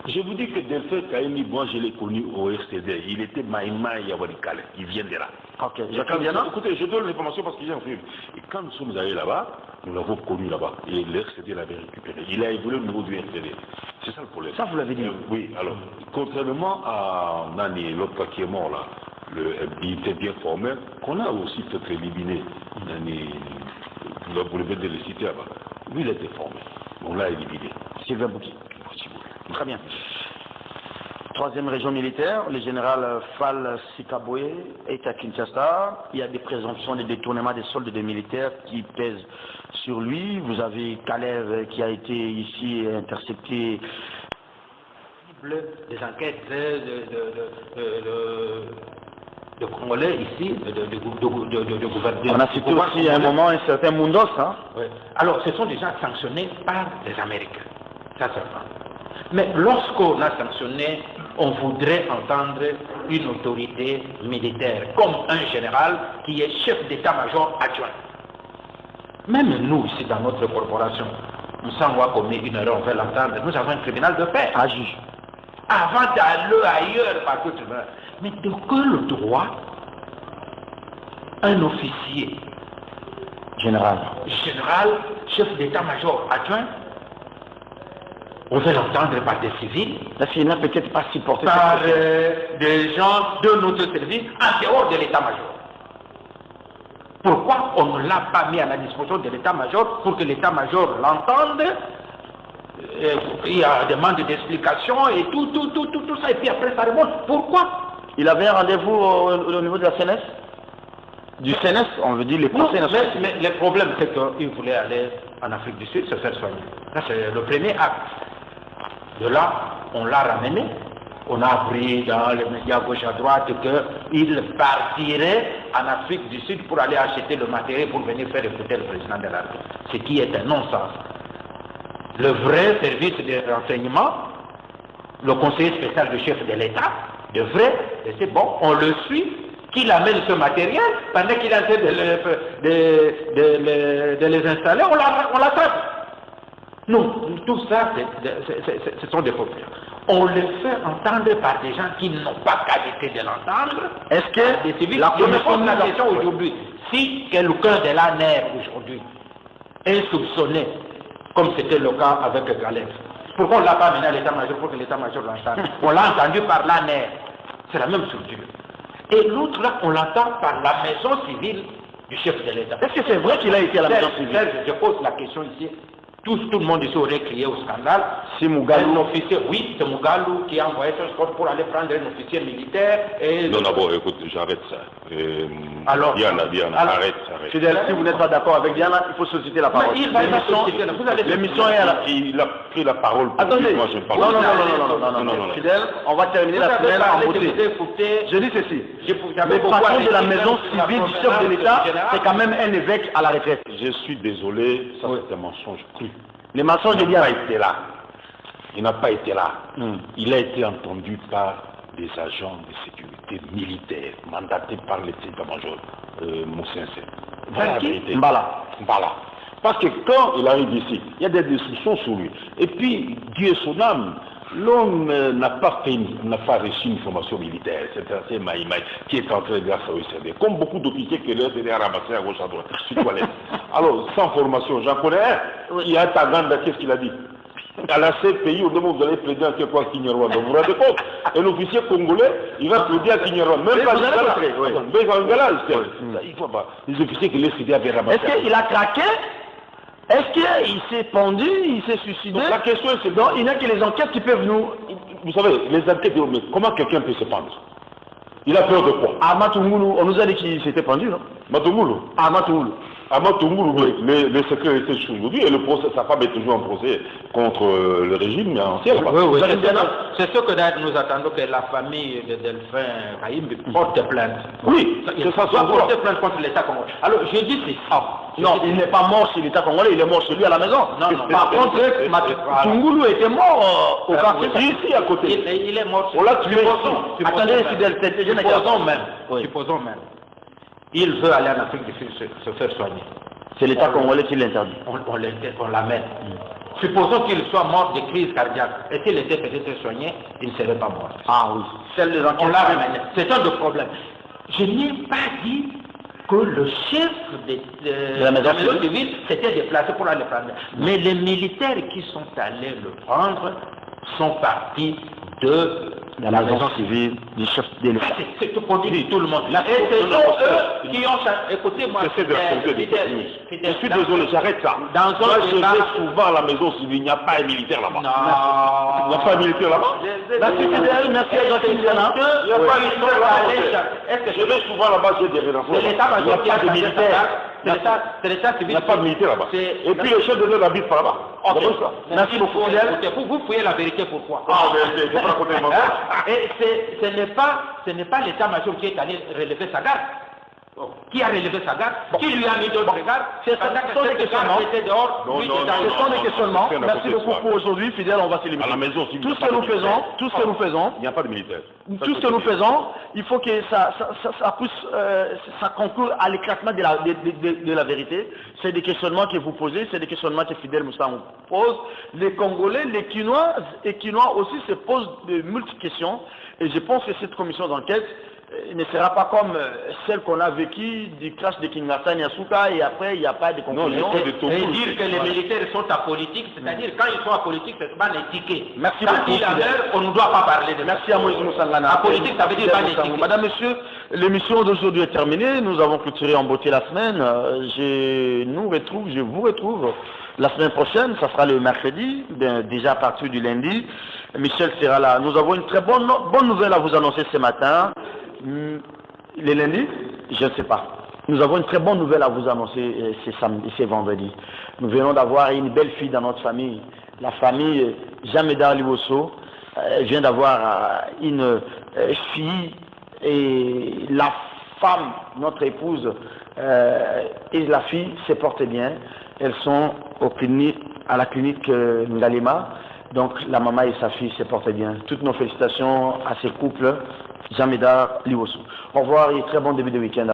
Je vous dis que Delphin Kayimbi, moi je l'ai connu au RCD, il était Maïma Yawarikale, il vient de là. Ok, écoutez, je donne l'information parce que j'ai un film. Et quand nous sommes allés là-bas, nous l'avons connu là-bas, et le RCD l'avait récupéré. Il a évolué au niveau du RCD. C'est ça le problème. Ça, vous l'avez dit. Oui, alors, contrairement à Nani, l'autre qui est mort là, il était bien formé, qu'on a aussi peut-être éliminé. Nani, vous voulez de le citer là-bas. Lui, il était formé. On l'a éliminé. Sylvain Bouki. Très bien. Troisième région militaire, le général Fall Sikabwe est à Kinshasa. Il y a des présomptions de détournement des soldes des militaires qui pèsent sur lui. Vous avez Kalev qui a été ici intercepté. Des enquêtes de Congolais ici, de gouvernement. On a cité aussi à un moment un certain Mundos. Hein? Oui. Alors, ce sont des gens sanctionnés par les Américains. Ça, c'est vrai. Mais lorsqu'on a sanctionné, on voudrait entendre une autorité militaire, comme un général qui est chef d'état-major adjoint. Même nous, ici, dans notre corporation, nous savons commis une erreur, on veut l'entendre, nous avons un tribunal de paix. À juge. Avant d'aller ailleurs, par contre, mais de quel droit un officier général, chef d'état-major adjoint, on veut l'entendre par des civils, la fille n'a peut-être pas supporté par des gens de notre service en dehors de l'état-major. Pourquoi on ne l'a pas mis à la disposition de l'état-major pour que l'état-major l'entende? Il y a des demandes d'explication et tout ça, et puis après ça remonte. Pourquoi? Il avait un rendez-vous au niveau de la CNS? Du CNS, on veut dire les procès. Mais le problème, c'est qu'il voulait aller en Afrique du Sud se faire soigner. Ça, c'est le premier acte. De là, on l'a ramené. On a appris dans les médias gauche à droite qu'il partirait en Afrique du Sud pour aller acheter le matériel pour venir faire écouter le président de la République. Ce qui est un non-sens. le vrai service de renseignement, le conseiller spécial du chef de l'État, devrait, et c'est bon, on le suit, qu'il amène ce matériel, pendant qu'il est en train de les installer, on l'attrape. Non, tout ça, ce sont des fautes. On le fait entendre par des gens qui n'ont pas qualité de l'entendre. Est-ce que des civils, je me pose la question aujourd'hui, si quelqu'un de l'ANER aujourd'hui est soupçonné, comme c'était le cas avec Galef, pourquoi on ne l'a pas amené à l'état-major pour que l'état-major l'entende? On l'a entendu par l'ANER. C'est la même structure. Et l'autre là, on l'entend par la maison civile du chef de l'État. Est-ce que c'est vrai qu'il a été à la maison civile? Je pose la question ici. Tout le monde ici aurait crié au scandale. C'est Mougalou. Un officier, oui, c'est Mougalou qui a envoyé son squad pour aller prendre un officier militaire. Et non, d'abord, écoute, j'arrête ça. Alors, Diana, arrête. Fidèle, si vous n'êtes pas d'accord avec Diana, il faut solliciter la parole. L'émission est à la... Il a pris la parole. Attendez. Moi, je parle. Non. Fidèle, on va terminer la semaine en beauté. Je dis ceci. Le patron de la maison civile du chef de l'État, c'est quand même un évêque à la retraite. Je suis désolé, ça c'est un mensonge cru. Les mensonges de Il n'a Diana. pas été là. Il n'a pas été là. Il a été entendu par des agents de sécurité militaires mandatés par l'état-major, mon sincère. Voilà la vérité. Mbala. Parce que quand il arrive ici, il y a des discussions sur lui. Et puis, Dieu et son âme, l'homme n'a pas reçu une formation militaire. C'est un ancien Maïmaï qui est entré grâce au SRD. Comme beaucoup d'officiers que l'heure s'est ramassé à gauche à droite. Sur toilette. Alors, sans formation, j'en connais un. Il y a un Taganda, qu'est-ce qu'il a dit? À la CPI, au moment où vous allez plaider à quelque part à Kinyarwanda, vous vous rendez compte? Un officier congolais, il va plaider à Kinyarwanda. Même pas il faut pas. Les officiers qui laissent céder avaient ramassé. Est-ce qu'il a craqué? Est-ce qu'il s'est pendu? Il s'est suicidé? Donc, la question est, donc, il n'y a que les enquêtes qui peuvent nous... Vous savez, les enquêtes, mais comment quelqu'un peut se pendre? Il a peur de quoi? À Matungulu, on nous a dit qu'il s'était pendu, non? Matungulu? À Matungulu. À Matungulu, le secret était sur lui et le procès, sa femme est toujours en procès contre le régime, mais ancien. Oui, c'est ce que nous attendons que la famille de Delphin Raïm porte plainte. Oui, c'est ça, doit porter plainte contre l'État congolais. Alors, je dis c'est ça. Non, il n'est pas mort chez l'État congolais, il est mort chez lui à la maison. Non. Par contre, Matungulu était mort au quartier. Ici, à côté. Il est mort chez lui. On l'a tué. Attendez, fidèle, supposons même. Il veut aller en Afrique du Sud se faire soigner. C'est l'État congolais qui l'interdit. On l'amène. Supposons qu'il soit mort de crise cardiaque. Et s'il était peut-être soigné, il ne serait pas mort. Ah oui. On l'a ramené. C'est un de problème. Je n'ai pas dit que le chef de la maison civile s'était déplacé pour aller le prendre. Mais les militaires qui sont allés le prendre sont partis de la maison civile du chef de l'État. C'est tout qu'on dit tout le monde. Et c'est eux qui ont... Écoutez-moi, je suis désolé, j'arrête ça. Moi, je vais souvent à la maison civile, il n'y a pas un militaire là-bas. Non. Il n'y a pas un militaire là-bas. Merci Fidèle, merci à Jean-Pierre. Il n'y a pas un militaire là-bas. Je vais souvent là-bas, j'ai des relations. C'est l'État-major qui a de militaires. C'est l'État civil. Il n'y a pas de militaire là-bas. Et puis le chef de l'État n'habite pas là-bas. Merci beaucoup. Vous fouillez la vérité pourquoi? Ah, mais je vais raconter mon et ce n'est pas l'état-major qui est allé relever sa garde. Qui a relevé sa garde? Qui lui a mis d'autres gardes? Ce sont des questionnements. Ce sont des questionnements. Merci beaucoup pour aujourd'hui. Fidèle, on va se limiter. À la maison, tout ce que nous faisons, il n'y a pas de militaire. Tout ce que nous faisons, il faut que ça pousse, ça concourt à l'éclatement de la vérité. C'est des questionnements que vous posez, c'est des questionnements que Fidèle Moussa pose. Les Congolais, les Quinois aussi se posent de multiples questions. Et je pense que cette commission d'enquête ne sera pas comme celle qu'on a vécue du crash de Kinshasa Nyasuka et après il n'y a pas de conclusion. Et dire que les militaires sont apolitiques, c'est-à-dire quand ils sont apolitiques, c'est pas étiqué. Merci quand beaucoup. Il a l'heure, on ne doit pas parler de merci à Moïse Moussangana. Apolitique, ça veut dire pas étiqué. Madame, Monsieur, l'émission d'aujourd'hui est terminée. Nous avons clôturé en beauté la semaine. Je vous retrouve la semaine prochaine, ça sera le mercredi, déjà à partir du lundi. Michel sera là. Nous avons une très bonne nouvelle à vous annoncer ce matin. Les lundis, je ne sais pas. Nous avons une très bonne nouvelle à vous annoncer ce vendredi. Nous venons d'avoir une belle fille dans notre famille. La famille Jean-Médard Liboso vient d'avoir une fille et la femme, notre épouse, et la fille se portent bien. Elles sont à la clinique Ngalema. Donc la maman et sa fille se portent bien. Toutes nos félicitations à ces couples, Jean Médard, Liwosu. Au revoir et très bon début de week-end.